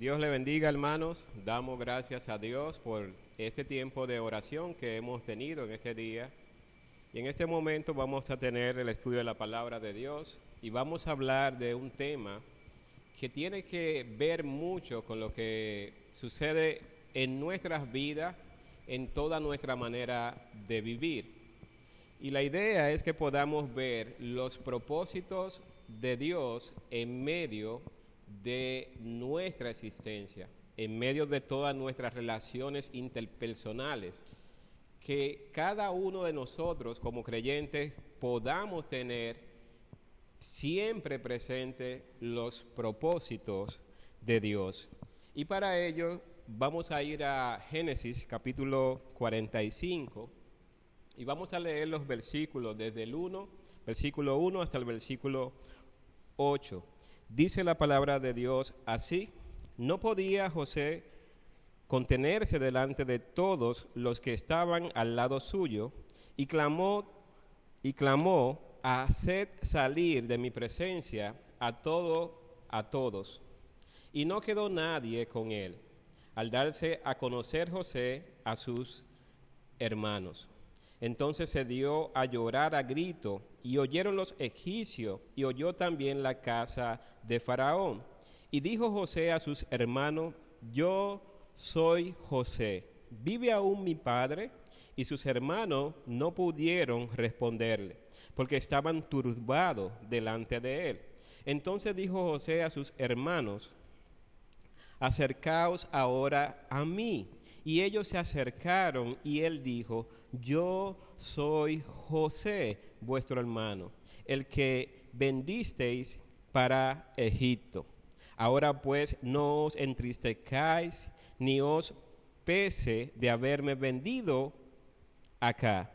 Dios le bendiga, hermanos. Damos gracias a Dios por este tiempo de oración que hemos tenido en este día. Y en este momento vamos a tener el estudio de la palabra de Dios y vamos a hablar de un tema que tiene que ver mucho con lo que sucede en nuestras vidas, en toda nuestra manera de vivir. Y la idea es que podamos ver los propósitos de Dios en medio de nuestra existencia, en medio de todas nuestras relaciones interpersonales, que cada uno de nosotros como creyentes podamos tener siempre presente los propósitos de Dios. Y para ello vamos a ir a Génesis capítulo 45 y vamos a leer los versículos desde el versículo 1 hasta el versículo 8. Dice la palabra de Dios así: no podía José contenerse delante de todos los que estaban al lado suyo, y clamó haced salir de mi presencia a todos. Y no quedó nadie con él, al darse a conocer José a sus hermanos. Entonces se dio a llorar a grito, y oyeron los egipcios, y oyó también la casa de Faraón. Y dijo José a sus hermanos: yo soy José, ¿vive aún mi padre? Y sus hermanos no pudieron responderle, porque estaban turbados delante de él. Entonces dijo José a sus hermanos: acercaos ahora a mí. Y ellos se acercaron, y él dijo: yo soy José, vuestro hermano, el que vendisteis para Egipto. Ahora pues no os entristezcáis, ni os pese de haberme vendido acá,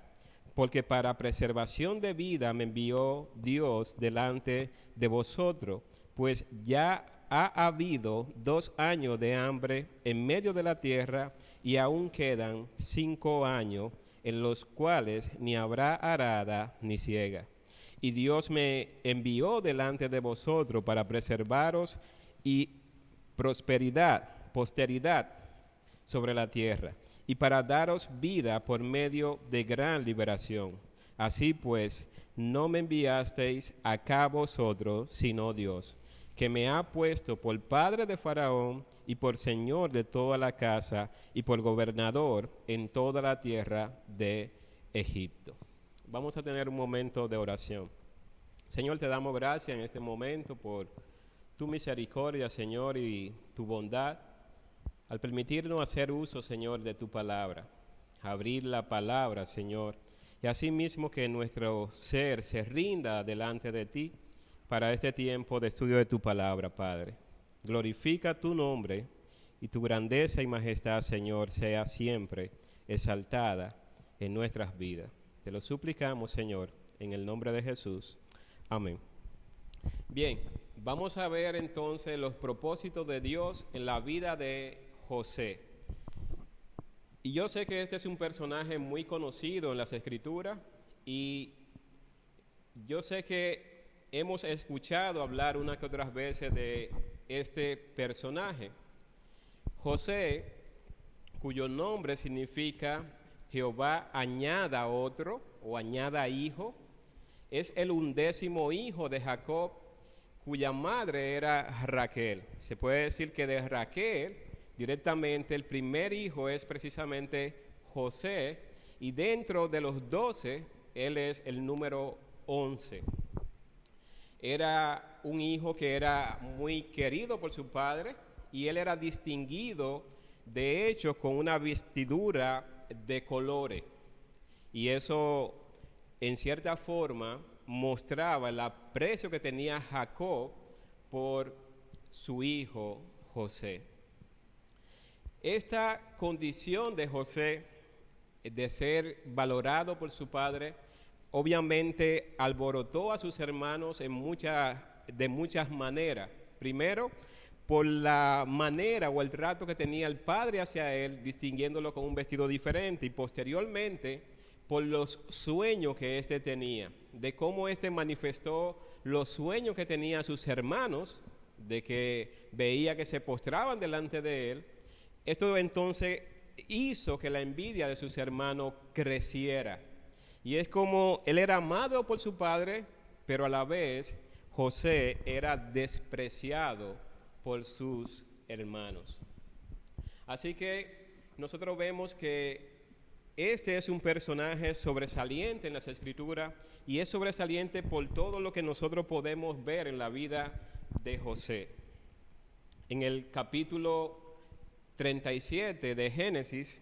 porque para preservación de vida me envió Dios delante de vosotros, pues ya ha habido 2 años de hambre en medio de la tierra, y aún quedan 5 años en los cuales ni habrá arada ni siega. Y Dios me envió delante de vosotros para preservaros y posteridad sobre la tierra, y para daros vida por medio de gran liberación. Así pues, no me enviasteis acá vosotros, sino Dios, que me ha puesto por padre de Faraón y por señor de toda la casa y por gobernador en toda la tierra de Egipto. Vamos a tener un momento de oración. Señor, te damos gracias en este momento por tu misericordia, Señor, y tu bondad al permitirnos hacer uso, Señor, de tu palabra, abrir la palabra, Señor, y así mismo que nuestro ser se rinda delante de ti para este tiempo de estudio de tu palabra, Padre. Glorifica tu nombre, y tu grandeza y majestad, Señor, sea siempre exaltada en nuestras vidas. Te lo suplicamos, Señor, en el nombre de Jesús. Amén. Bien, vamos a ver entonces los propósitos de Dios en la vida de José. Y yo sé que este es un personaje muy conocido en las Escrituras, y yo sé que hemos escuchado hablar unas que otras veces de este personaje. José, cuyo nombre significa Jehová añada otro o añada hijo, es el 11º hijo de Jacob, cuya madre era Raquel. Se puede decir que de Raquel directamente el primer hijo es precisamente José, y dentro de los 12 él es el número 11. Era un hijo que era muy querido por su padre, y él era distinguido, de hecho, con una vestidura de colores. Y eso, en cierta forma, mostraba el aprecio que tenía Jacob por su hijo José. Esta condición de José de ser valorado por su padre, obviamente alborotó a sus hermanos de muchas maneras. Primero, por la manera o el trato que tenía el padre hacia él, distinguiéndolo con un vestido diferente, y posteriormente por los sueños que éste tenía, de cómo éste manifestó los sueños que tenían sus hermanos de que veía que se postraban delante de él. Esto entonces hizo que la envidia de sus hermanos creciera. Y es como él era amado por su padre, pero a la vez José era despreciado por sus hermanos. Así que nosotros vemos que este es un personaje sobresaliente en las Escrituras y es sobresaliente por todo lo que nosotros podemos ver en la vida de José. En el capítulo 37 de Génesis,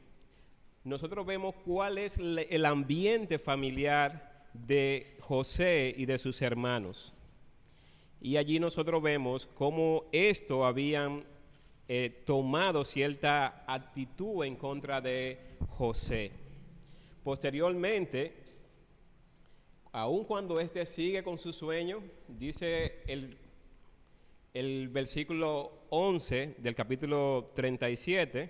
nosotros vemos cuál es el ambiente familiar de José y de sus hermanos. Y allí nosotros vemos cómo estos habían tomado cierta actitud en contra de José. Posteriormente, aun cuando éste sigue con su sueño, dice el versículo 11 del capítulo 37,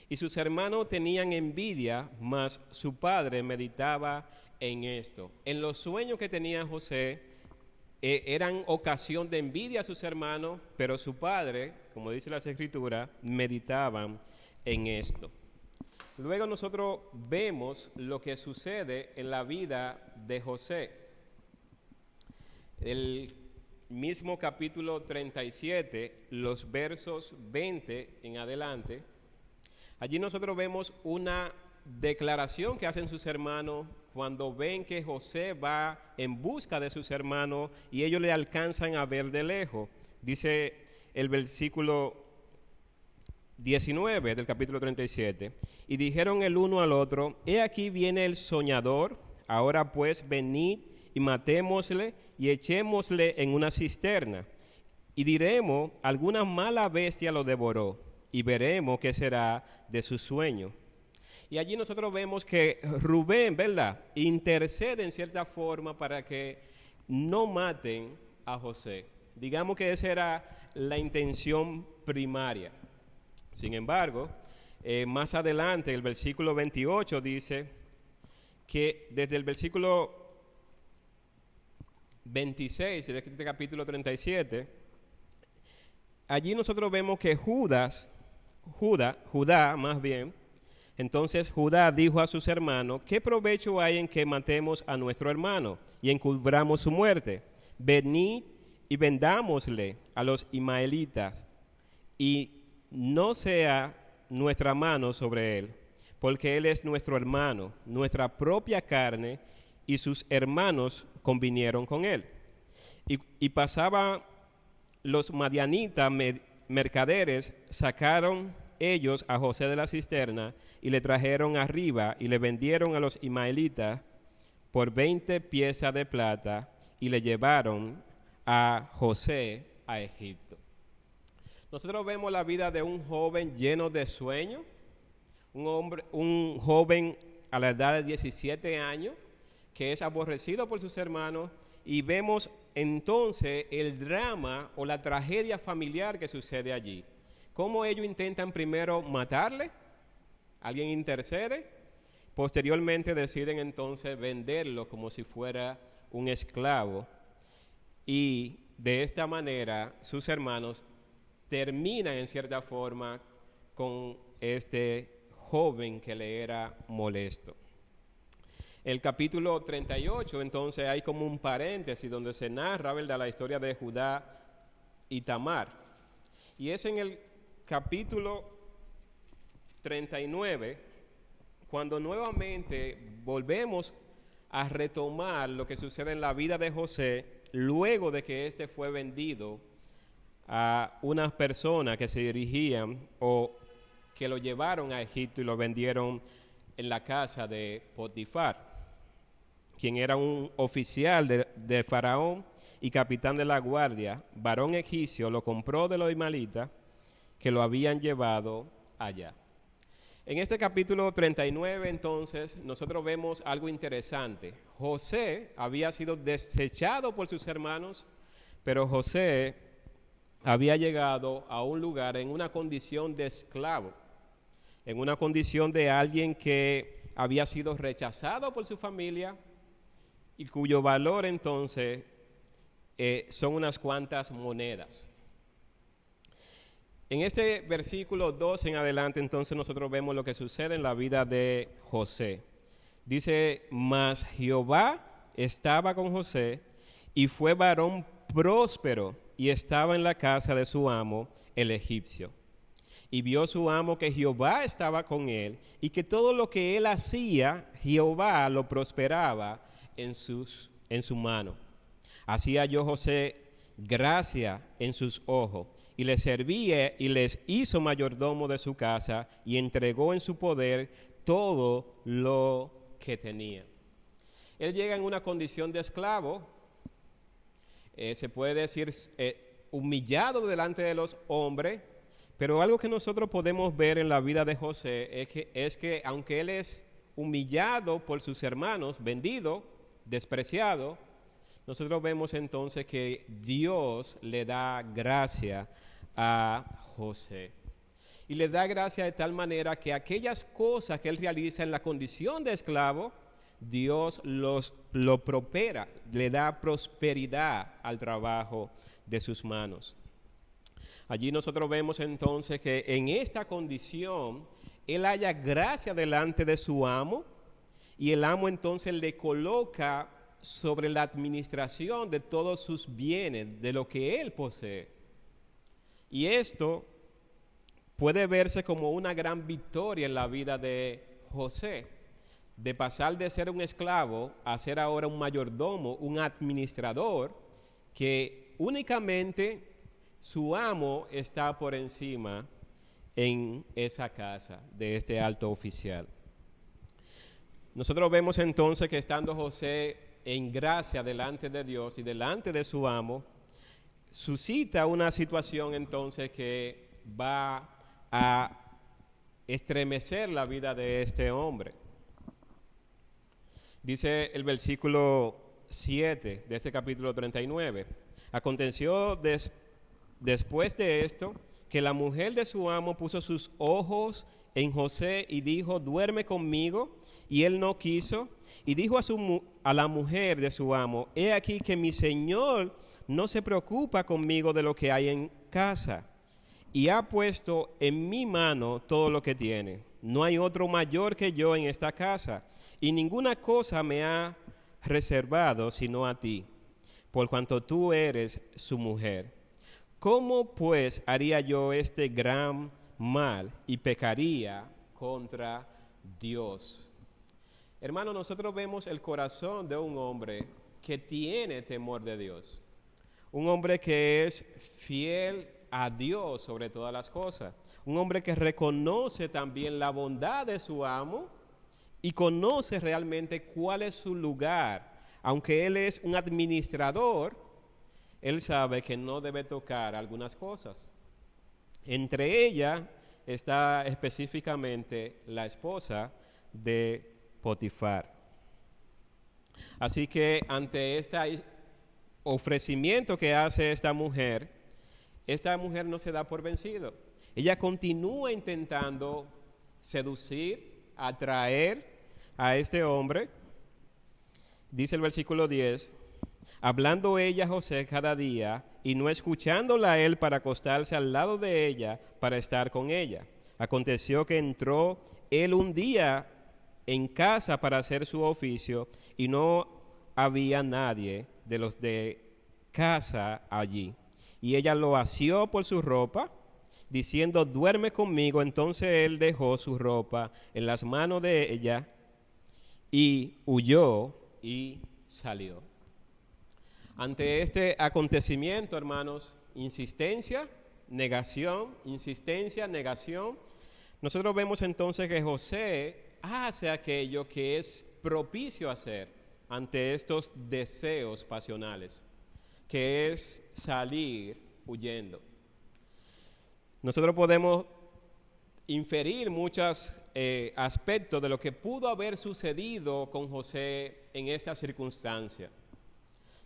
y sus hermanos tenían envidia, mas su padre meditaba en esto. En los sueños que tenía José, eran ocasión de envidia a sus hermanos, pero su padre, como dice las Escrituras, meditaban en esto. Luego nosotros vemos lo que sucede en la vida de José. El mismo capítulo 37, los versos 20 en adelante, allí nosotros vemos una declaración que hacen sus hermanos cuando ven que José va en busca de sus hermanos y ellos le alcanzan a ver de lejos. Dice el versículo 19 del capítulo 37, y dijeron el uno al otro, he aquí viene el soñador, ahora pues venid y matémosle y echémosle en una cisterna, y diremos, alguna mala bestia lo devoró, y veremos qué será de su sueño. Y allí nosotros vemos que Rubén, ¿verdad?, intercede en cierta forma para que no maten a José. Digamos que esa era la intención primaria. Sin embargo, más adelante, el versículo 28 dice que desde el versículo 26 de este capítulo 37, allí nosotros vemos que Judá más bien, entonces Judá dijo a sus hermanos, ¿qué provecho hay en que matemos a nuestro hermano y encubramos su muerte? Venid y vendámosle a los ismaelitas y no sea nuestra mano sobre él, porque él es nuestro hermano, nuestra propia carne, y sus hermanos convinieron con él. Y pasaban los madianitas mercaderes, sacaron ellos a José de la cisterna y le trajeron arriba y le vendieron a los ismaelitas por 20 piezas de plata y le llevaron a José a Egipto. Nosotros vemos la vida de un joven lleno de sueños, un joven a la edad de 17 años que es aborrecido por sus hermanos, y vemos entonces el drama o la tragedia familiar que sucede allí. Cómo ellos intentan primero matarle, alguien intercede, posteriormente deciden entonces venderlo como si fuera un esclavo, y de esta manera sus hermanos terminan en cierta forma con este joven que le era molesto. El capítulo 38, entonces, hay como un paréntesis donde se narra, ¿verdad?, la historia de Judá y Tamar. Y es en el capítulo 39 cuando nuevamente volvemos a retomar lo que sucede en la vida de José luego de que éste fue vendido a unas personas que se dirigían o que lo llevaron a Egipto y lo vendieron en la casa de Potifar, quien era un oficial de Faraón y capitán de la guardia, varón egipcio, lo compró de los ismaelitas que lo habían llevado allá. En este capítulo 39, entonces, nosotros vemos algo interesante. José había sido desechado por sus hermanos, pero José había llegado a un lugar en una condición de esclavo, en una condición de alguien que había sido rechazado por su familia y cuyo valor entonces son unas cuantas monedas. En este versículo 2 en adelante, entonces nosotros vemos lo que sucede en la vida de José. Dice, mas Jehová estaba con José y fue varón próspero y estaba en la casa de su amo, el egipcio. Y vio su amo que Jehová estaba con él y que todo lo que él hacía, Jehová lo prosperaba en su mano. Así halló José gracia en sus ojos y les servía y les hizo mayordomo de su casa y entregó en su poder todo lo que tenía. Él llega en una condición de esclavo, se puede decir humillado delante de los hombres, pero algo que nosotros podemos ver en la vida de José es que aunque él es humillado por sus hermanos, vendido, despreciado, nosotros vemos entonces que Dios le da gracia a José. Y le da gracia de tal manera que aquellas cosas que él realiza en la condición de esclavo, Dios lo prospera, le da prosperidad al trabajo de sus manos. Allí nosotros vemos entonces que en esta condición él halla gracia delante de su amo y el amo entonces le coloca sobre la administración de todos sus bienes, de lo que él posee. Y esto puede verse como una gran victoria en la vida de José, de pasar de ser un esclavo a ser ahora un mayordomo, un administrador, que únicamente su amo está por encima en esa casa de este alto oficial. Nosotros vemos entonces que estando José en gracia delante de Dios y delante de su amo, suscita una situación entonces que va a estremecer la vida de este hombre. Dice el versículo 7 de este capítulo 39. Aconteció después de esto que la mujer de su amo puso sus ojos en José y dijo, duerme conmigo. Y él no quiso. Y dijo a la mujer de su amo, he aquí que mi señor no se preocupa conmigo de lo que hay en casa. Y ha puesto en mi mano todo lo que tiene. No hay otro mayor que yo en esta casa. Y ninguna cosa me ha reservado sino a ti, por cuanto tú eres su mujer. ¿Cómo pues haría yo este gran mal y pecaría contra Dios? Hermano, nosotros vemos el corazón de un hombre que tiene temor de Dios. Un hombre que es fiel a Dios sobre todas las cosas. Un hombre que reconoce también la bondad de su amo y conoce realmente cuál es su lugar. Aunque él es un administrador, él sabe que no debe tocar algunas cosas. Entre ellas está específicamente la esposa de Potifar. Así que ante este ofrecimiento que hace esta mujer no se da por vencido. Ella continúa intentando seducir, atraer a este hombre. Dice el versículo 10, hablando ella a José cada día y no escuchándola a él para acostarse al lado de ella para estar con ella. Aconteció que entró él un día en casa para hacer su oficio y no había nadie de los de casa allí. Y ella lo asió por su ropa, diciendo, duerme conmigo. Entonces él dejó su ropa en las manos de ella y huyó y salió. Ante este acontecimiento, hermanos, insistencia, negación, nosotros vemos entonces que José hace aquello que es propicio hacer ante estos deseos pasionales, que es salir huyendo. Nosotros podemos inferir muchos aspectos de lo que pudo haber sucedido con José en esta circunstancia.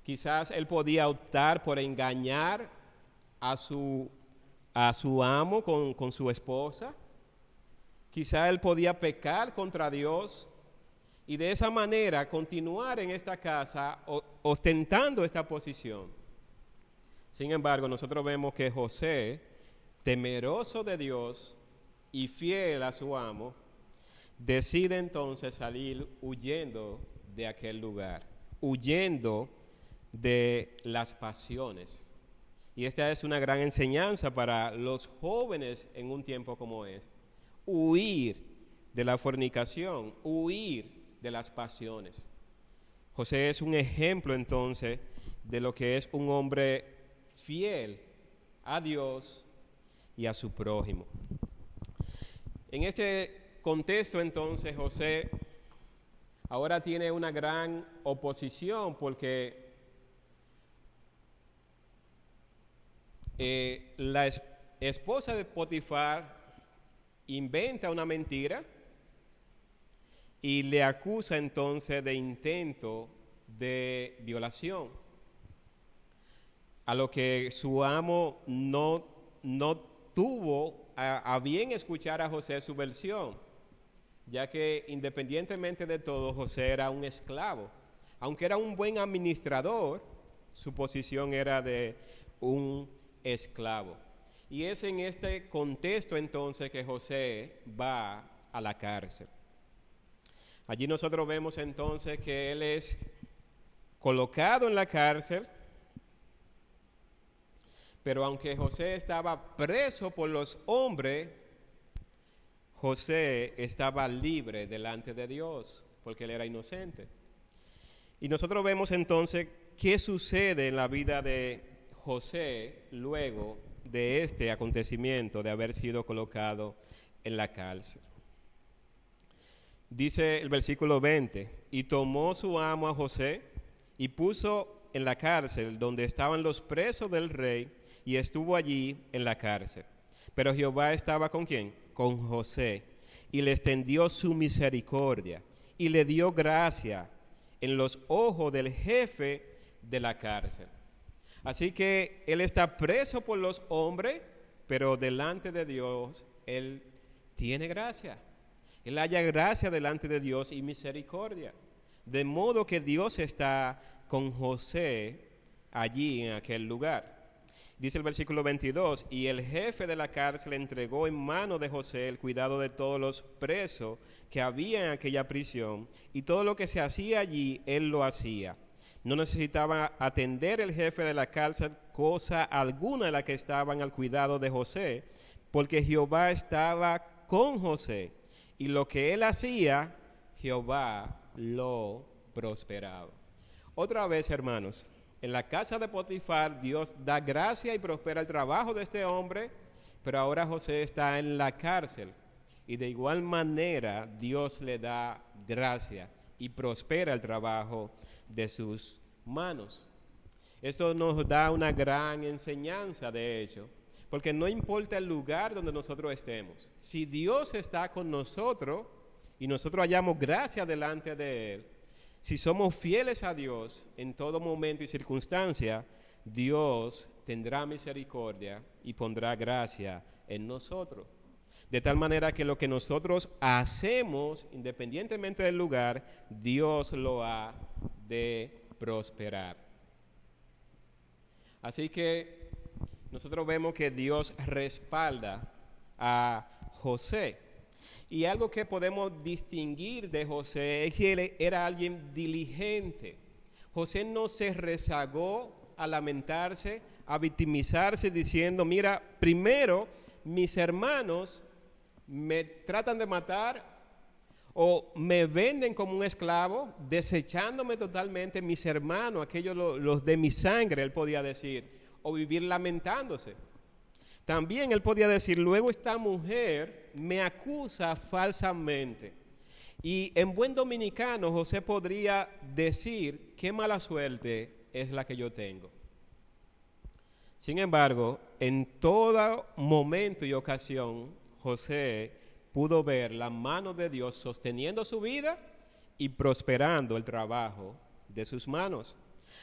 Quizás él podía optar por engañar a su amo con su esposa. Quizás él podía pecar contra Dios y de esa manera continuar en esta casa ostentando esta posición. Sin embargo, nosotros vemos que José, temeroso de Dios y fiel a su amo, decide entonces salir huyendo de aquel lugar, huyendo de las pasiones. Y esta es una gran enseñanza para los jóvenes en un tiempo como este. Huir de la fornicación, huir de las pasiones. José es un ejemplo entonces de lo que es un hombre fiel a Dios y a su prójimo. En este contexto entonces José ahora tiene una gran oposición porque la esposa de Potifar inventa una mentira y le acusa entonces de intento de violación, a lo que su amo no tuvo a bien escuchar a José su versión, ya que independientemente de todo, José era un esclavo. Aunque era un buen administrador, su posición era de un esclavo. Y es en este contexto entonces que José va a la cárcel. Allí nosotros vemos entonces que él es colocado en la cárcel, pero aunque José estaba preso por los hombres, José estaba libre delante de Dios, porque él era inocente. Y nosotros vemos entonces qué sucede en la vida de José luego de este acontecimiento de haber sido colocado en la cárcel. Dice el versículo 20, y tomó su amo a José y puso en la cárcel donde estaban los presos del rey, y estuvo allí en la cárcel. Pero Jehová estaba ¿con quién? Con José, y le extendió su misericordia, y le dio gracia en los ojos del jefe de la cárcel. Así que él está preso por los hombres, pero delante de Dios él tiene gracia. Él halla gracia delante de Dios y misericordia. De modo que Dios está con José allí en aquel lugar. Dice el versículo 22, y el jefe de la cárcel entregó en mano de José el cuidado de todos los presos que había en aquella prisión, y todo lo que se hacía allí, él lo hacía. No necesitaba atender el jefe de la cárcel cosa alguna de la que estaban al cuidado de José, porque Jehová estaba con José, y lo que él hacía, Jehová lo prosperaba. Otra vez, hermanos, en la casa de Potifar, Dios da gracia y prospera el trabajo de este hombre, pero ahora José está en la cárcel. Y de igual manera, Dios le da gracia y prospera el trabajo de sus manos. Esto nos da una gran enseñanza, de hecho, porque no importa el lugar donde nosotros estemos. Si Dios está con nosotros y nosotros hallamos gracia delante de Él, si somos fieles a Dios en todo momento y circunstancia, Dios tendrá misericordia y pondrá gracia en nosotros. De tal manera que lo que nosotros hacemos, independientemente del lugar, Dios lo ha de prosperar. Así que nosotros vemos que Dios respalda a José. Y algo que podemos distinguir de José es que él era alguien diligente. José no se rezagó a lamentarse, a victimizarse diciendo, mira, primero mis hermanos me tratan de matar o me venden como un esclavo, desechándome totalmente mis hermanos, aquellos los de mi sangre, él podía decir, o vivir lamentándose. También él podía decir, luego esta mujer me acusa falsamente. Y en buen dominicano, José podría decir, qué mala suerte es la que yo tengo. Sin embargo, en todo momento y ocasión, José pudo ver la mano de Dios sosteniendo su vida y prosperando el trabajo de sus manos.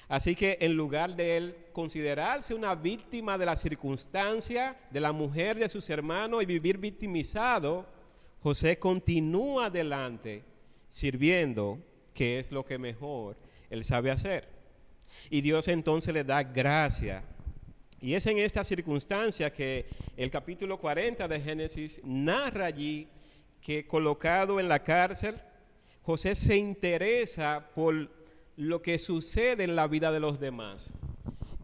Así que en lugar de él considerarse una víctima de la circunstancia de la mujer de sus hermanos y vivir victimizado, José continúa adelante sirviendo, que es lo que mejor él sabe hacer. Y Dios entonces le da gracia Y es en esta circunstancia que el capítulo 40 de Génesis narra allí que colocado en la cárcel, José se interesa por lo que sucede en la vida de los demás.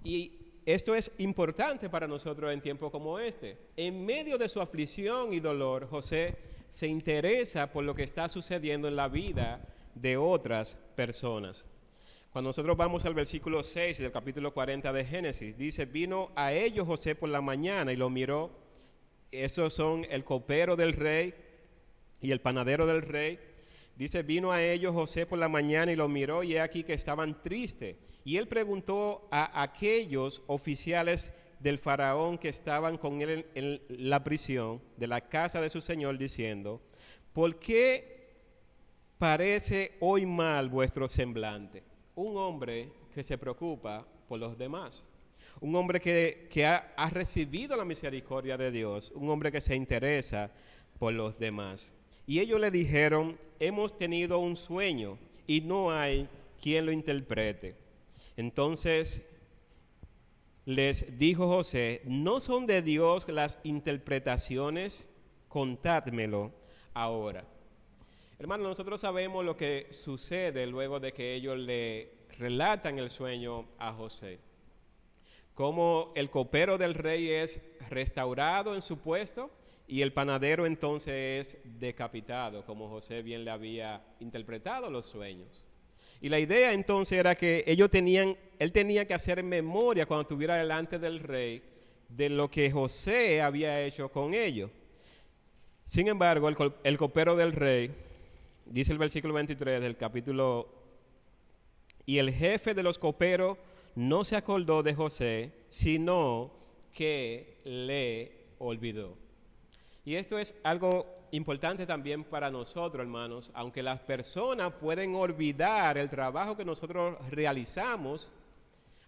Y esto es importante para nosotros en tiempos como este. En medio de su aflicción y dolor, José se interesa por lo que está sucediendo en la vida de otras personas. Cuando nosotros vamos al versículo 6 del capítulo 40 de Génesis, dice, vino a ellos José por la mañana y lo miró. Esos son el copero del rey y el panadero del rey. Dice, vino a ellos José por la mañana y lo miró y he aquí que estaban tristes. Y él preguntó a aquellos oficiales del faraón que estaban con él en la prisión de la casa de su señor, diciendo, ¿por qué parece hoy mal vuestro semblante? Un hombre que se preocupa por los demás. Un hombre que ha recibido la misericordia de Dios. Un hombre que se interesa por los demás. Y ellos le dijeron, hemos tenido un sueño y no hay quien lo interprete. Entonces les dijo José, ¿no son de Dios las interpretaciones? Contádmelo ahora. Hermanos, nosotros sabemos lo que sucede luego de que ellos le relatan el sueño a José. Cómo el copero del rey es restaurado en su puesto y el panadero entonces es decapitado, como José bien le había interpretado los sueños. Y la idea entonces era que él tenía que hacer memoria cuando estuviera delante del rey de lo que José había hecho con ellos. Sin embargo, el copero del rey, dice el versículo 23 del capítulo, y el jefe de los coperos no se acordó de José, sino que le olvidó. Y esto es algo importante también para nosotros, hermanos. Aunque las personas pueden olvidar el trabajo que nosotros realizamos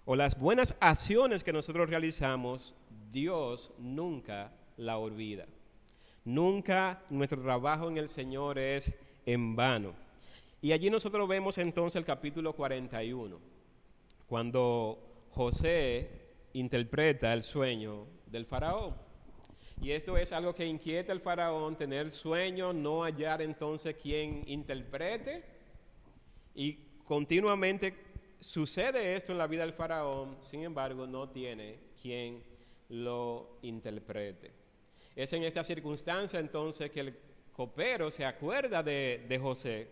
o las buenas acciones que nosotros realizamos, Dios nunca la olvida. Nunca nuestro trabajo en el Señor es en vano. Y allí nosotros vemos entonces el capítulo 41, cuando José interpreta el sueño del faraón. Y esto es algo que inquieta al faraón, tener sueño, no hallar entonces quien interprete. Y continuamente sucede esto en la vida del faraón, sin embargo no tiene quien lo interprete. Es en esta circunstancia entonces que el copero se acuerda de José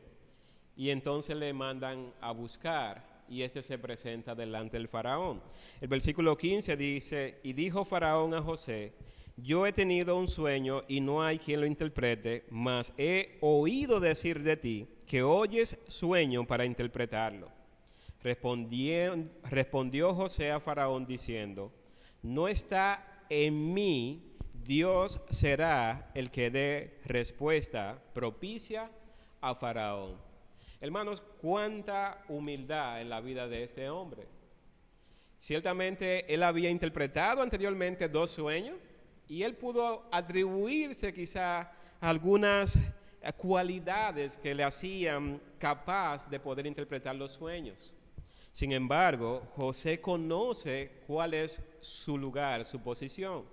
y entonces le mandan a buscar y este se presenta delante del faraón. El versículo 15 dice, y dijo faraón a José, yo he tenido un sueño y no hay quien lo interprete, mas he oído decir de ti que oyes sueño para interpretarlo. Respondió José a faraón diciendo, no está en mí, Dios será el que dé respuesta propicia a faraón. Hermanos, cuánta humildad en la vida de este hombre. Ciertamente él había interpretado anteriormente 2 sueños y él pudo atribuirse quizá algunas cualidades que le hacían capaz de poder interpretar los sueños. Sin embargo, José conoce cuál es su lugar, su posición.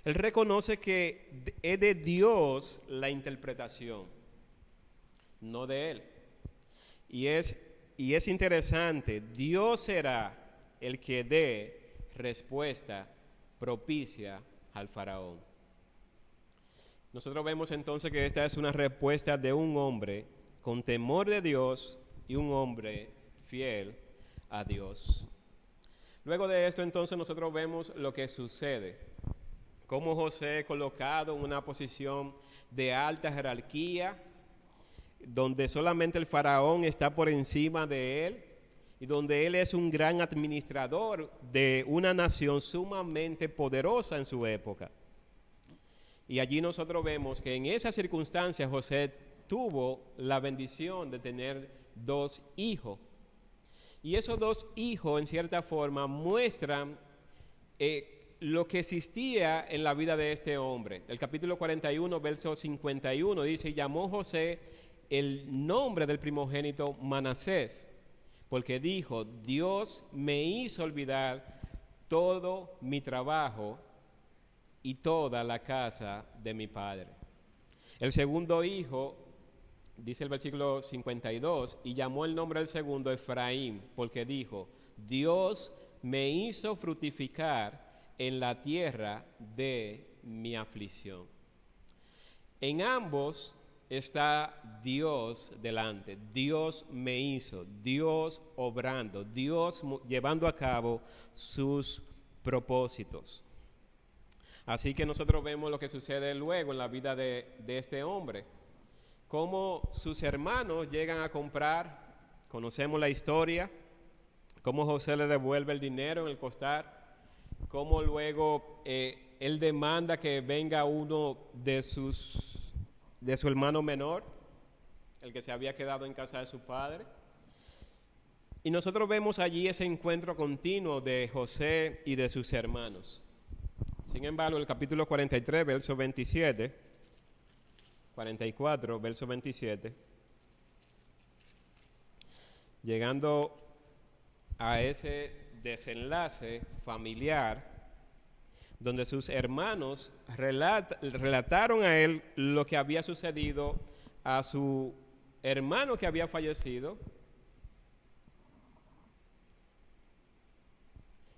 Él reconoce que es de Dios la interpretación, no de él. Y es interesante, Dios será el que dé respuesta propicia al faraón. Nosotros vemos entonces que esta es una respuesta de un hombre con temor de Dios y un hombre fiel a Dios. Luego de esto entonces nosotros vemos lo que sucede. Cómo José colocado en una posición de alta jerarquía, donde solamente el faraón está por encima de él y donde él es un gran administrador de una nación sumamente poderosa en su época. Y allí nosotros vemos que en esa circunstancia José tuvo la bendición de tener 2 hijos. Y esos 2 hijos en cierta forma muestran lo que existía en la vida de este hombre. El capítulo 41, verso 51 dice, llamó José el nombre del primogénito Manasés, porque dijo, Dios me hizo olvidar todo mi trabajo y toda la casa de mi padre. El segundo hijo, dice el versículo 52, y llamó el nombre del segundo Efraín, porque dijo, Dios me hizo fructificar en la tierra de mi aflicción. En ambos está Dios delante, Dios me hizo, Dios obrando, Dios llevando a cabo sus propósitos. Así que nosotros vemos lo que sucede luego en la vida de este hombre. Cómo sus hermanos llegan a comprar, conocemos la historia, cómo José le devuelve el dinero en el costar, cómo luego él demanda que venga uno de su hermano menor, el que se había quedado en casa de su padre. Y nosotros vemos allí ese encuentro continuo de José y de sus hermanos. Sin embargo, el capítulo 43, verso 27, 44, verso 27, llegando a ese desenlace familiar, donde sus hermanos relataron a él lo que había sucedido a su hermano que había fallecido.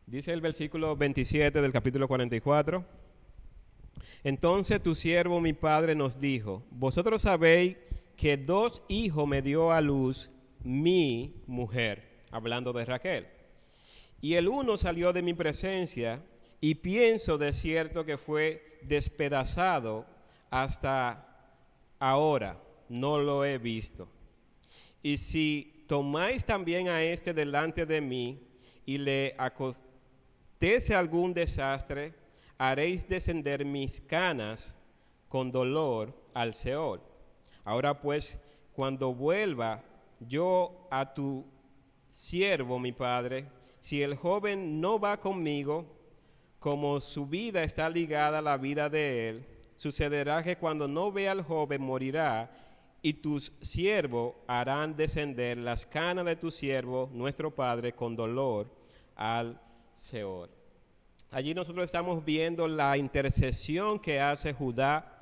Dice el versículo 27 del capítulo 44. Entonces tu siervo mi padre nos dijo, vosotros sabéis que 2 hijos me dio a luz mi mujer, hablando de Raquel. Y el uno salió de mi presencia y pienso de cierto que fue despedazado hasta ahora, no lo he visto. Y si tomáis también a este delante de mí y le acontece algún desastre, haréis descender mis canas con dolor al Seol. Ahora pues, cuando vuelva yo a tu siervo, mi padre, si el joven no va conmigo, como su vida está ligada a la vida de él, sucederá que cuando no vea al joven morirá, y tus siervos harán descender las canas de tu siervo, nuestro padre, con dolor al Seol. Allí nosotros estamos viendo la intercesión que hace Judá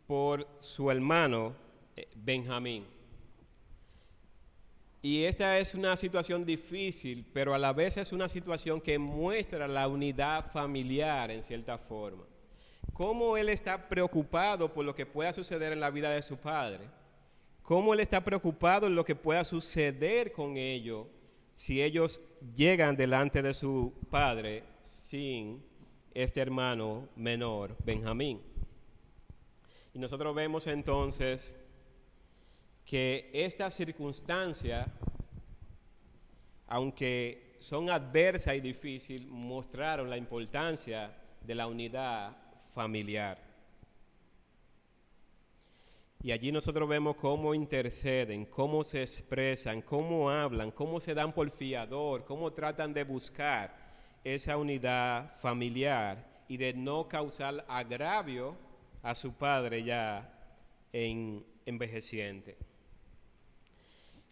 por su hermano Benjamín. Y esta es una situación difícil, pero a la vez es una situación que muestra la unidad familiar en cierta forma. Cómo él está preocupado por lo que pueda suceder en la vida de su padre. Cómo él está preocupado en lo que pueda suceder con ellos si ellos llegan delante de su padre sin este hermano menor, Benjamín. Y nosotros vemos entonces que estas circunstancias, aunque son adversas y difíciles, mostraron la importancia de la unidad familiar. Y allí nosotros vemos cómo interceden, cómo se expresan, cómo hablan, cómo se dan por fiador, cómo tratan de buscar esa unidad familiar y de no causar agravio a su padre ya envejeciente.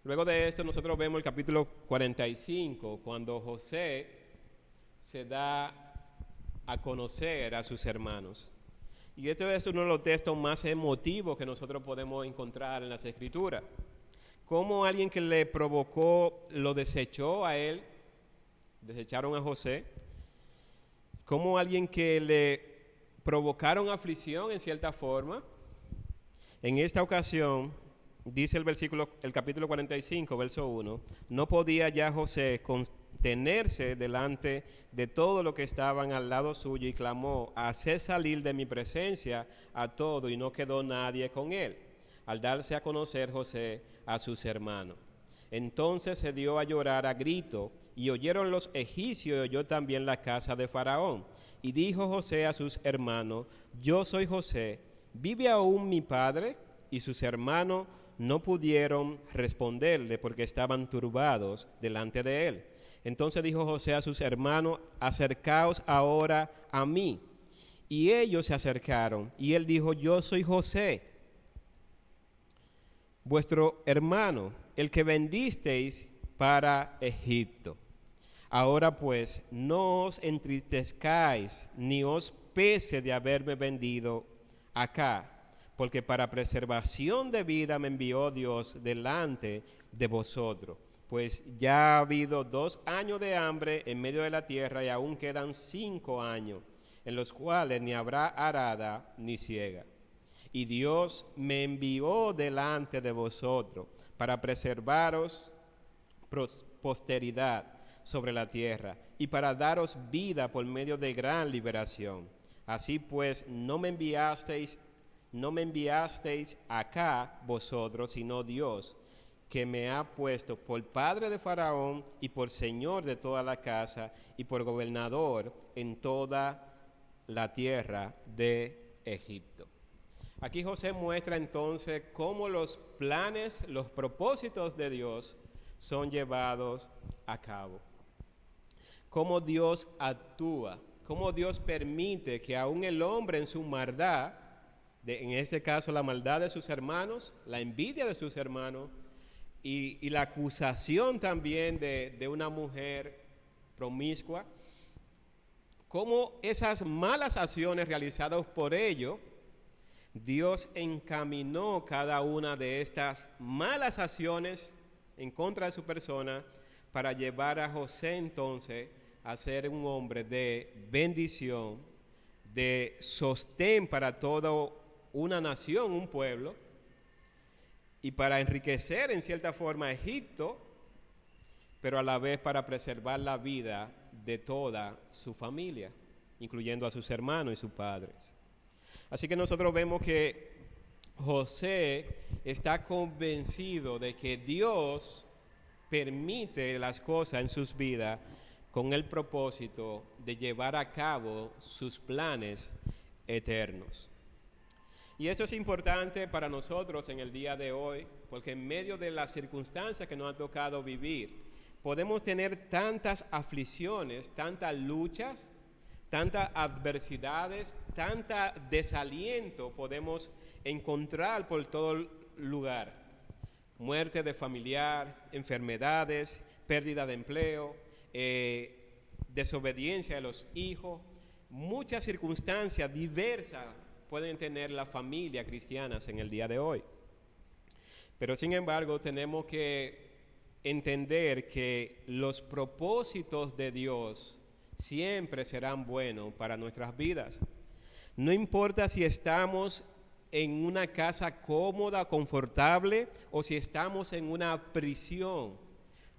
Luego de esto nosotros vemos el capítulo 45, cuando José se da a conocer a sus hermanos. Y este es uno de los textos más emotivos que nosotros podemos encontrar en las Escrituras. Cómo alguien que le provocó lo desechó a él, desecharon a José. Cómo alguien que le provocaron aflicción en cierta forma. En esta ocasión, dice el capítulo 45, verso 1, no podía ya José contenerse delante de todo lo que estaban al lado suyo y clamó, haced salir de mi presencia a todo, y no quedó nadie con él, al darse a conocer José a sus hermanos. Entonces se dio a llorar a grito, y oyeron los egipcios y oyó también la casa de Faraón. Y dijo José a sus hermanos, yo soy José, ¿vive aún mi padre? Y sus hermanos no pudieron responderle porque estaban turbados delante de él. Entonces dijo José a sus hermanos, acercaos ahora a mí. Y ellos se acercaron, y él dijo, yo soy José, vuestro hermano, el que vendisteis para Egipto. Ahora pues, no os entristezcáis, ni os pese de haberme vendido acá, porque para preservación de vida me envió Dios delante de vosotros. Pues ya ha habido 2 años de hambre en medio de la tierra y aún quedan 5 años, en los cuales ni habrá arada ni siega. Y Dios me envió delante de vosotros para preservaros posteridad sobre la tierra y para daros vida por medio de gran liberación. Así pues, no me enviasteis acá vosotros, sino Dios, que me ha puesto por padre de Faraón y por señor de toda la casa y por gobernador en toda la tierra de Egipto. Aquí José muestra entonces cómo los planes, los propósitos de Dios son llevados a cabo. Cómo Dios actúa, cómo Dios permite que aún el hombre en su maldad, en este caso la maldad de sus hermanos, la envidia de sus hermanos y la acusación también de una mujer promiscua, cómo esas malas acciones realizadas por ellos, Dios encaminó cada una de estas malas acciones en contra de su persona para llevar a José entonces a ser un hombre de bendición, de sostén para toda una nación, un pueblo, y para enriquecer en cierta forma a Egipto, pero a la vez para preservar la vida de toda su familia, incluyendo a sus hermanos y sus padres. Así que nosotros vemos que José está convencido de que Dios permite las cosas en sus vidas con el propósito de llevar a cabo sus planes eternos. Y eso es importante para nosotros en el día de hoy, porque en medio de las circunstancias que nos ha tocado vivir, podemos tener tantas aflicciones, tantas luchas, tantas adversidades, tanta desaliento podemos encontrar por todo lugar. Muerte de familiar, enfermedades, pérdida de empleo, desobediencia de los hijos, muchas circunstancias diversas pueden tener las familias cristianas en el día de hoy. Pero sin embargo tenemos que entender que los propósitos de Dios siempre serán buenos para nuestras vidas. No importa si estamos en una casa cómoda, confortable, o si estamos en una prisión.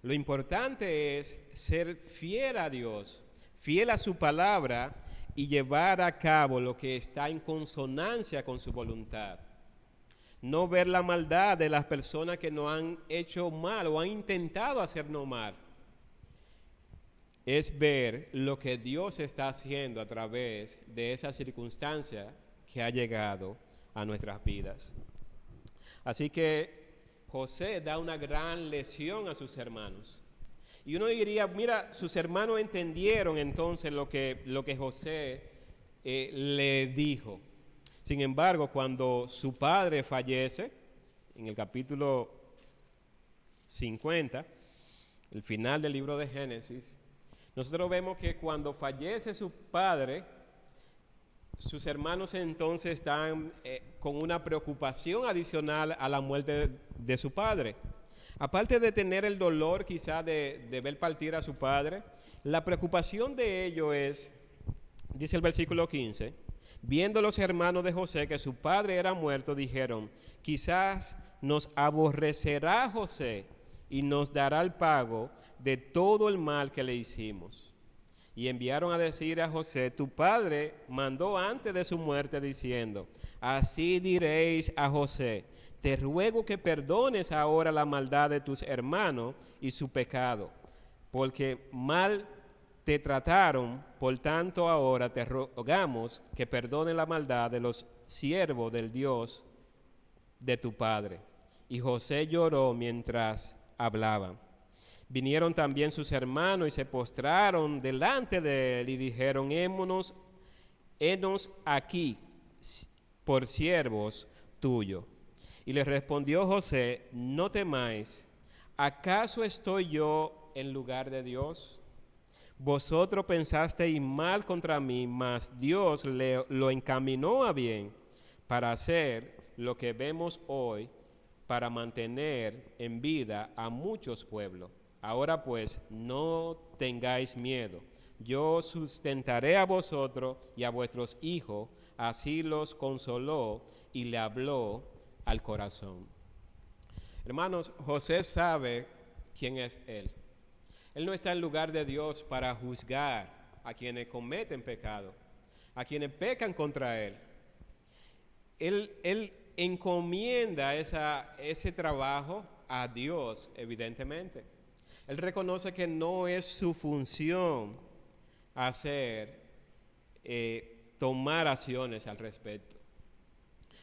Lo importante es ser fiel a Dios, fiel a su palabra y llevar a cabo lo que está en consonancia con su voluntad. No ver la maldad de las personas que nos han hecho mal o han intentado hacernos mal. Es ver lo que Dios está haciendo a través de esa circunstancia que ha llegado a nuestras vidas. Así que José da una gran lección a sus hermanos. Y uno diría, mira, sus hermanos entendieron entonces lo que José le dijo. Sin embargo, cuando su padre fallece, en el capítulo 50, el final del libro de Génesis, nosotros vemos que cuando fallece su padre, sus hermanos entonces están con una preocupación adicional a la muerte de su padre. Aparte de tener el dolor quizá de ver partir a su padre, la preocupación de ellos es, dice el versículo 15, viendo los hermanos de José que su padre era muerto, dijeron, quizás nos aborrecerá José y nos dará el pago de todo el mal que le hicimos. Y enviaron a decir a José, tu padre mandó antes de su muerte diciendo, así diréis a José, te ruego que perdones ahora la maldad de tus hermanos y su pecado, porque mal te trataron, por tanto ahora te rogamos que perdone la maldad de los siervos del Dios de tu padre. Y José lloró mientras hablaba. Vinieron también sus hermanos y se postraron delante de él y dijeron, henos aquí por siervos tuyos. Y le respondió José: no temáis, ¿acaso estoy yo en lugar de Dios? Vosotros pensasteis mal contra mí, mas Dios lo encaminó a bien para hacer lo que vemos hoy, para mantener en vida a muchos pueblos. Ahora pues, no tengáis miedo. Yo sustentaré a vosotros y a vuestros hijos. Así los consoló y le habló al corazón. Hermanos, José sabe quién es él. Él no está en lugar de Dios para juzgar a quienes cometen pecado, a quienes pecan contra él. Él encomienda ese trabajo a Dios, evidentemente. Él reconoce que no es su función tomar acciones al respecto.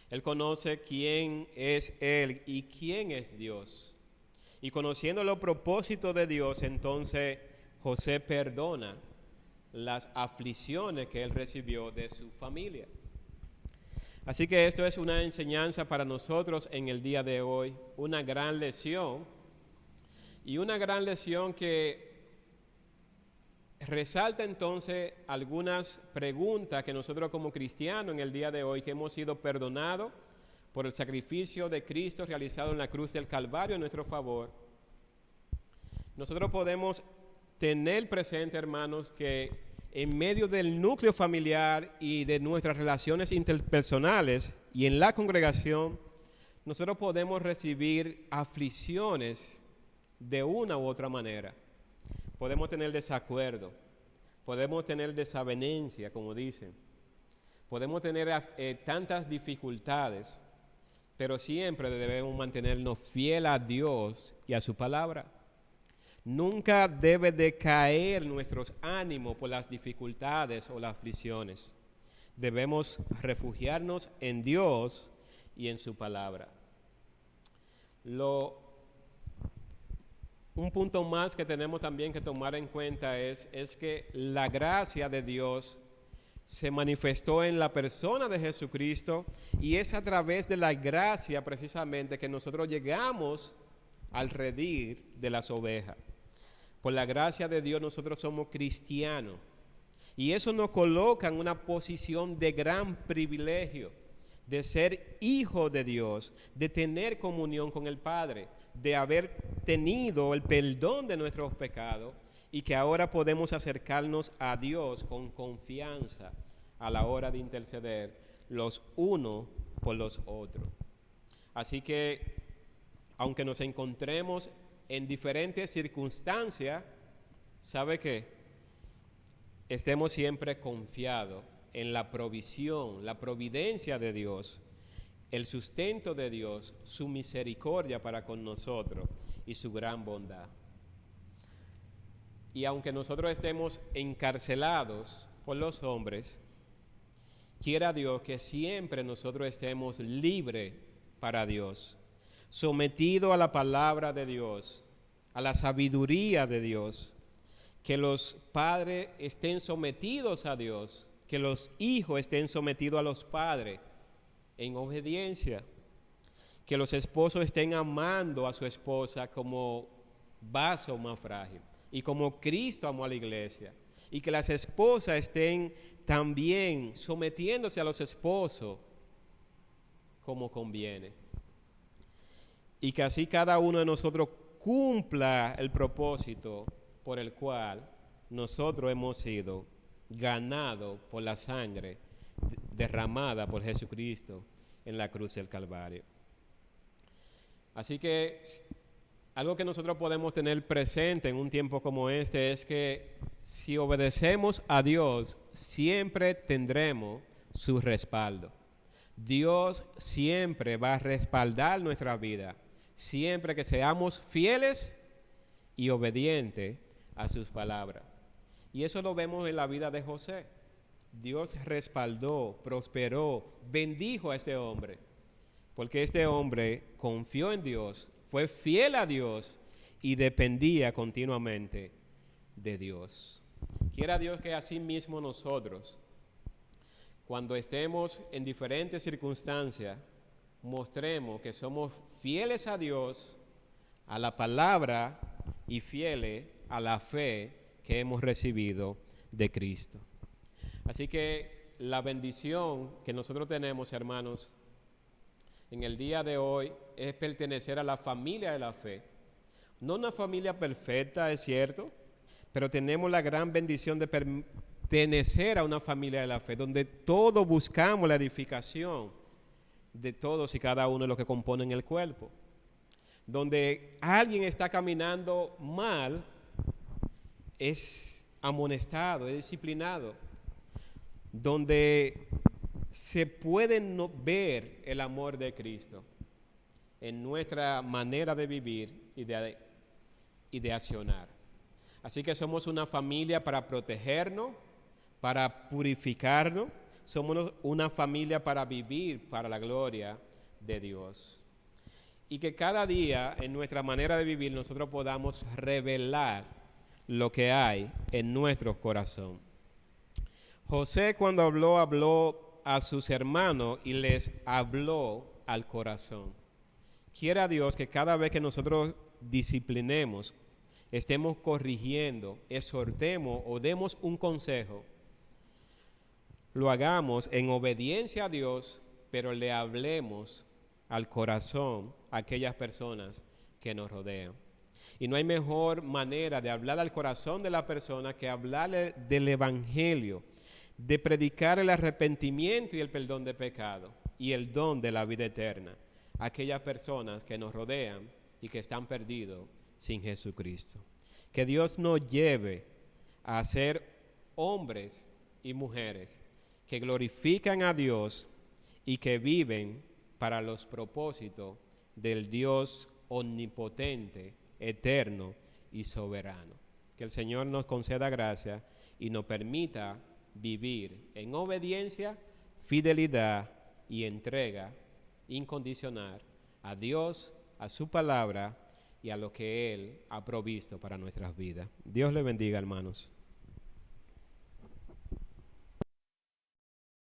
Él conoce quién es Él y quién es Dios. Y conociendo los propósitos de Dios, entonces José perdona las aflicciones que él recibió de su familia. Así que esto es una enseñanza para nosotros en el día de hoy, una gran lección, y una gran lección que resalta entonces algunas preguntas que nosotros como cristianos en el día de hoy, que hemos sido perdonados por el sacrificio de Cristo realizado en la cruz del Calvario en nuestro favor, nosotros podemos tener presente, hermanos, que en medio del núcleo familiar y de nuestras relaciones interpersonales y en la congregación, nosotros podemos recibir aflicciones de una u otra manera. Podemos tener desacuerdo, podemos tener desavenencia, como dicen, podemos tener tantas dificultades, pero siempre debemos mantenernos fieles a Dios y a su palabra. Nunca debe decaer nuestros ánimos por las dificultades o las aflicciones. Debemos refugiarnos en Dios y en su palabra. Un punto más que tenemos también que tomar en cuenta es que la gracia de Dios se manifestó en la persona de Jesucristo, y es a través de la gracia precisamente que nosotros llegamos al redil de las ovejas. Por la gracia de Dios nosotros somos cristianos, y eso nos coloca en una posición de gran privilegio, de ser hijos de Dios, de tener comunión con el Padre, de haber tenido el perdón de nuestros pecados, y que ahora podemos acercarnos a Dios con confianza a la hora de interceder los unos por los otros. Así que, aunque nos encontremos en diferentes circunstancias, ¿sabe qué? Estemos siempre confiados en la provisión, la providencia de Dios, el sustento de Dios, su misericordia para con nosotros y su gran bondad. Y aunque nosotros estemos encarcelados por los hombres, quiera Dios que siempre nosotros estemos libres para Dios, sometidos a la palabra de Dios, a la sabiduría de Dios, que los padres estén sometidos a Dios, que los hijos estén sometidos a los padres en obediencia, que los esposos estén amando a su esposa como vaso más frágil y como Cristo amó a la iglesia, y que las esposas estén también sometiéndose a los esposos como conviene, y que así cada uno de nosotros cumpla el propósito por el cual nosotros hemos sido ganados por la sangre derramada por Jesucristo en la cruz del Calvario. Así que algo que nosotros podemos tener presente en un tiempo como este es que si obedecemos a Dios, siempre tendremos su respaldo. Dios siempre va a respaldar nuestra vida, siempre que seamos fieles y obedientes a sus palabras. Y eso lo vemos en la vida de José. Dios respaldó, prosperó, bendijo a este hombre, porque este hombre confió en Dios, fue fiel a Dios y dependía continuamente de Dios. Quiera Dios que así mismo nosotros, cuando estemos en diferentes circunstancias, mostremos que somos fieles a Dios, a la palabra y fieles a la fe que hemos recibido de Cristo. Así que la bendición que nosotros tenemos, hermanos, en el día de hoy es pertenecer a la familia de la fe. No una familia perfecta, es cierto, pero tenemos la gran bendición de pertenecer a una familia de la fe, donde todos buscamos la edificación de todos y cada uno de los que componen el cuerpo. Donde alguien está caminando mal, es amonestado, es disciplinado. Donde se puede ver el amor de Cristo en nuestra manera de vivir y de accionar. Así que somos una familia para protegernos, para purificarnos, somos una familia para vivir para la gloria de Dios. Y que cada día en nuestra manera de vivir nosotros podamos revelar lo que hay en nuestro corazón. José cuando habló a sus hermanos y les habló al corazón. Quiera Dios que cada vez que nosotros disciplinemos, estemos corrigiendo, exhortemos o demos un consejo, lo hagamos en obediencia a Dios, pero le hablemos al corazón a aquellas personas que nos rodean. Y no hay mejor manera de hablar al corazón de la persona que hablarle del evangelio, de predicar el arrepentimiento y el perdón de pecado y el don de la vida eterna a aquellas personas que nos rodean y que están perdidos sin Jesucristo. Que Dios nos lleve a ser hombres y mujeres que glorifican a Dios y que viven para los propósitos del Dios omnipotente, eterno y soberano. Que el Señor nos conceda gracia y nos permita vivir en obediencia, fidelidad y entrega incondicional a Dios, a su palabra y a lo que Él ha provisto para nuestras vidas. Dios le bendiga, hermanos.